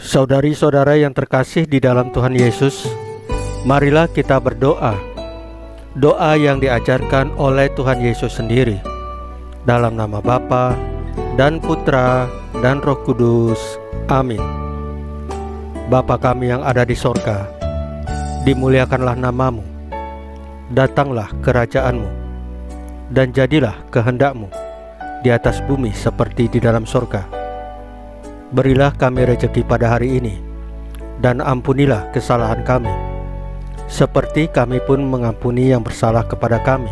Saudari-saudara yang terkasih di dalam Tuhan Yesus, marilah kita berdoa. Doa yang diajarkan oleh Tuhan Yesus sendiri. Dalam nama Bapa dan Putra dan Roh Kudus. Amin. Bapa kami yang ada di sorga, dimuliakanlah namamu. Datanglah kerajaanmu, dan jadilah kehendakmu di atas bumi seperti di dalam sorga. Berilah kami rezeki pada hari ini, dan ampunilah kesalahan kami, seperti kami pun mengampuni yang bersalah kepada kami.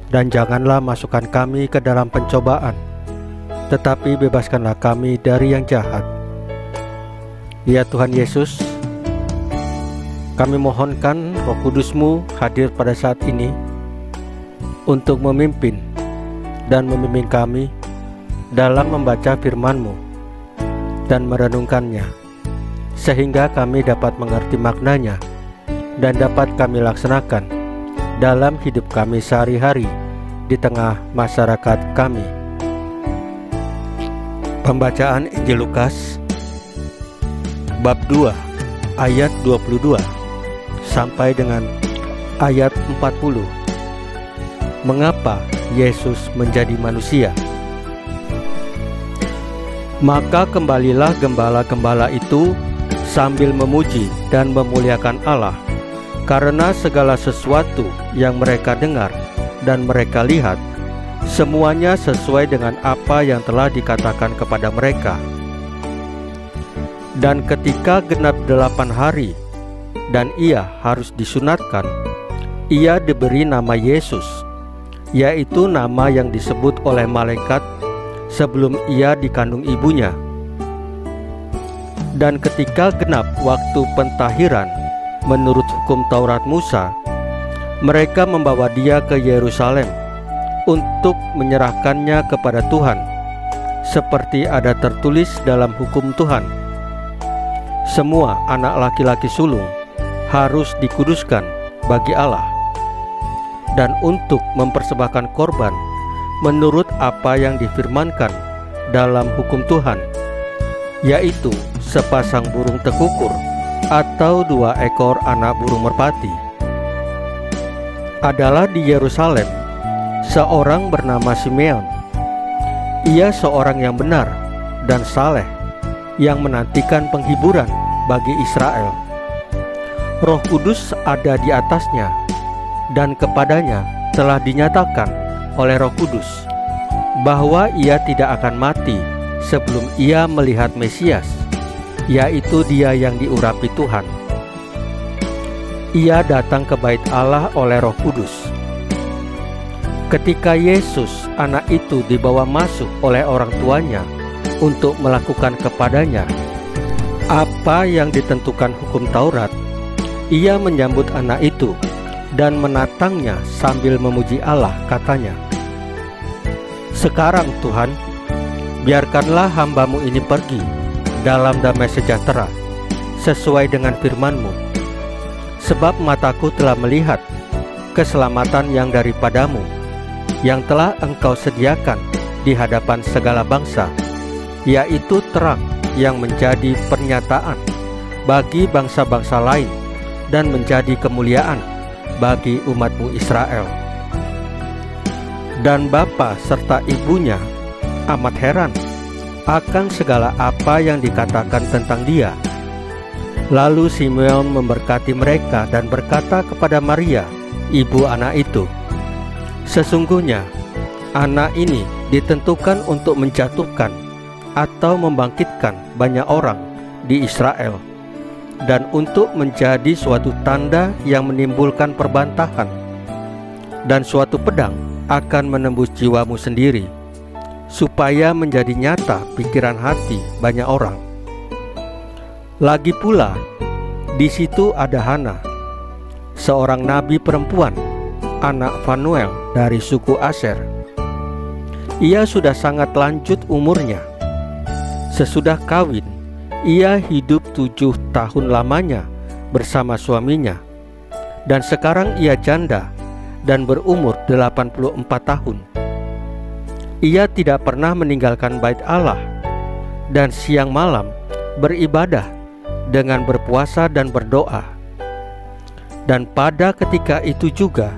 Dan janganlah masukkan kami ke dalam pencobaan, tetapi bebaskanlah kami dari yang jahat. Ya Tuhan Yesus, kami mohonkan Roh Kudus-Mu hadir pada saat ini untuk memimpin dan membimbing kami dalam membaca firman-Mu dan merenungkannya, sehingga kami dapat mengerti maknanya dan dapat kami laksanakan dalam hidup kami sehari-hari di tengah masyarakat kami. Pembacaan Injil Lukas bab 2 ayat 22 sampai dengan ayat 40. Mengapa Yesus menjadi manusia? Maka kembalilah gembala-gembala itu sambil memuji dan memuliakan Allah, karena segala sesuatu yang mereka dengar dan mereka lihat, semuanya sesuai dengan apa yang telah dikatakan kepada mereka. Dan ketika genap 8 hari dan ia harus disunatkan, ia diberi nama Yesus, yaitu nama yang disebut oleh malaikat sebelum ia dikandung ibunya. Dan ketika genap waktu pentahiran menurut hukum Taurat Musa, mereka membawa dia ke Yerusalem untuk menyerahkannya kepada Tuhan, seperti ada tertulis dalam hukum Tuhan. Semua anak laki-laki sulung harus dikuduskan bagi Allah, dan untuk mempersembahkan korban menurut apa yang difirmankan dalam hukum Tuhan, yaitu sepasang burung tekukur atau 2 ekor anak burung merpati. Adalah di Yerusalem seorang bernama Simeon. Ia seorang yang benar dan saleh, yang menantikan penghiburan bagi Israel. Roh Kudus ada di atasnya, dan kepadanya telah dinyatakan oleh Roh Kudus bahwa ia tidak akan mati sebelum ia melihat Mesias, yaitu Dia yang diurapi Tuhan. Ia datang ke bait Allah oleh Roh Kudus. Ketika Yesus anak itu dibawa masuk oleh orang tuanya untuk melakukan kepadanya apa yang ditentukan hukum Taurat, ia menyambut anak itu dan menatangnya sambil memuji Allah, katanya, "Sekarang Tuhan, biarkanlah hamba-Mu ini pergi dalam damai sejahtera, sesuai dengan firman-Mu. Sebab mataku telah melihat keselamatan yang daripada-Mu, yang telah Engkau sediakan di hadapan segala bangsa, yaitu terang yang menjadi pernyataan bagi bangsa-bangsa lain dan menjadi kemuliaan bagi umat-Mu Israel." Dan bapa serta ibunya amat heran akan segala apa yang dikatakan tentang dia. Lalu Simeon memberkati mereka dan berkata kepada Maria, ibu anak itu, "Sesungguhnya anak ini ditentukan untuk menjatuhkan atau membangkitkan banyak orang di Israel, dan untuk menjadi suatu tanda yang menimbulkan perbantahan, dan suatu pedang akan menembus jiwamu sendiri, supaya menjadi nyata pikiran hati banyak orang." Lagi pula, di situ ada Hana, seorang nabi perempuan, anak Fanuel dari suku Aser. Ia sudah sangat lanjut umurnya. Sesudah kawin, ia hidup 7 tahun lamanya bersama suaminya, dan sekarang ia janda dan berumur 84 tahun. Ia tidak pernah meninggalkan bait Allah, dan siang malam beribadah dengan berpuasa dan berdoa. Dan pada ketika itu juga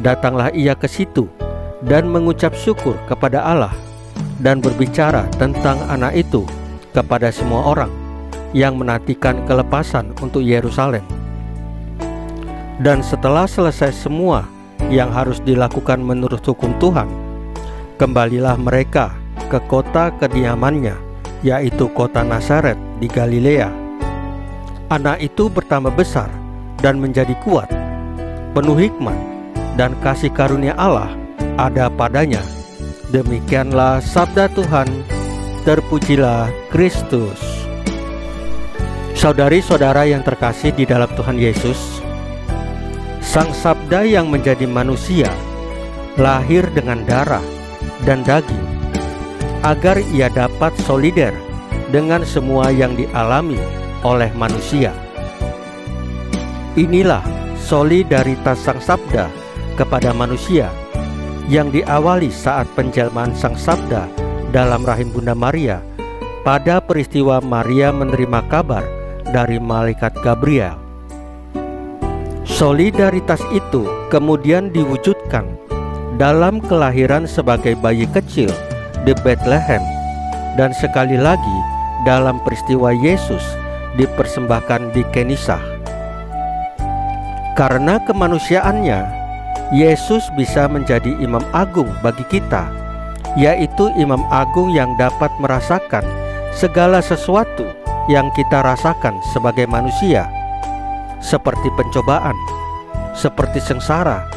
datanglah ia ke situ dan mengucap syukur kepada Allah dan berbicara tentang anak itu kepada semua orang yang menantikan kelepasan untuk Yerusalem. Dan setelah selesai semua yang harus dilakukan menurut hukum Tuhan, kembalilah mereka ke kota kediamannya, yaitu kota Nazaret di Galilea. Anak itu bertambah besar dan menjadi kuat, penuh hikmat, dan kasih karunia Allah ada padanya. Demikianlah sabda Tuhan. Terpujilah Kristus. Saudari-saudara yang terkasih di dalam Tuhan Yesus, Sang Sabda yang menjadi manusia lahir dengan darah dan daging, agar ia dapat solider dengan semua yang dialami oleh manusia. Inilah solidaritas Sang Sabda kepada manusia yang diawali saat penjelmaan Sang Sabda dalam rahim Bunda Maria pada peristiwa Maria menerima kabar dari malaikat Gabriel. Solidaritas itu kemudian diwujudkan dalam kelahiran sebagai bayi kecil di Bethlehem, dan sekali lagi dalam peristiwa Yesus dipersembahkan di Kenisah. Karena kemanusiaannya, Yesus bisa menjadi imam agung bagi kita, yaitu imam agung yang dapat merasakan segala sesuatu yang kita rasakan sebagai manusia, seperti pencobaan, seperti sengsara,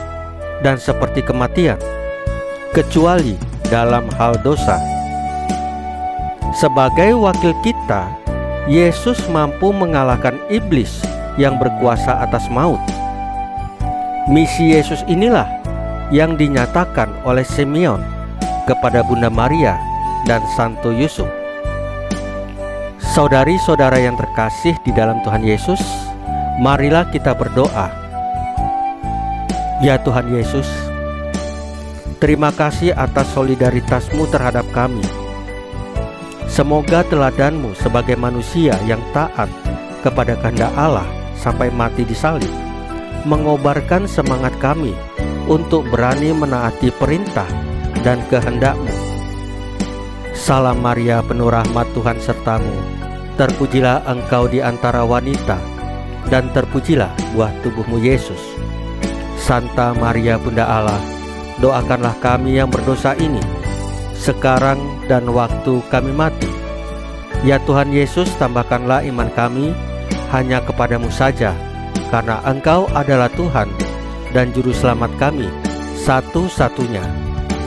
dan seperti kematian, kecuali dalam hal dosa. Sebagai wakil kita, Yesus mampu mengalahkan iblis yang berkuasa atas maut. Misi Yesus inilah yang dinyatakan oleh Simeon kepada Bunda Maria dan Santo Yusuf. Saudari-saudara yang terkasih di dalam Tuhan Yesus, marilah kita berdoa. Ya Tuhan Yesus, terima kasih atas solidaritas-Mu terhadap kami. Semoga teladan-Mu sebagai manusia yang taat kepada kehendak Allah sampai mati di salib mengobarkan semangat kami untuk berani menaati perintah dan kehendak-Mu. Salam Maria, penuh rahmat, Tuhan serta-Mu. Terpujilah Engkau di antara wanita, dan terpujilah buah tubuh-Mu Yesus. Santa Maria Bunda Allah, doakanlah kami yang berdosa ini, sekarang dan waktu kami mati. Ya Tuhan Yesus, tambahkanlah iman kami hanya kepadamu saja, karena Engkau adalah Tuhan dan Juru Selamat kami satu-satunya,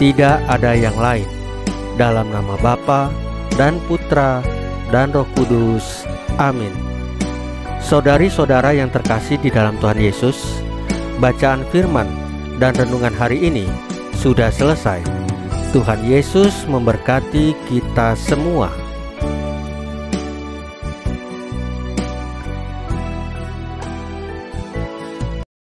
tidak ada yang lain. Dalam nama Bapa dan Putra dan Roh Kudus. Amin. Saudari-saudara yang terkasih di dalam Tuhan Yesus, bacaan firman dan renungan hari ini sudah selesai. Tuhan Yesus memberkati kita semua.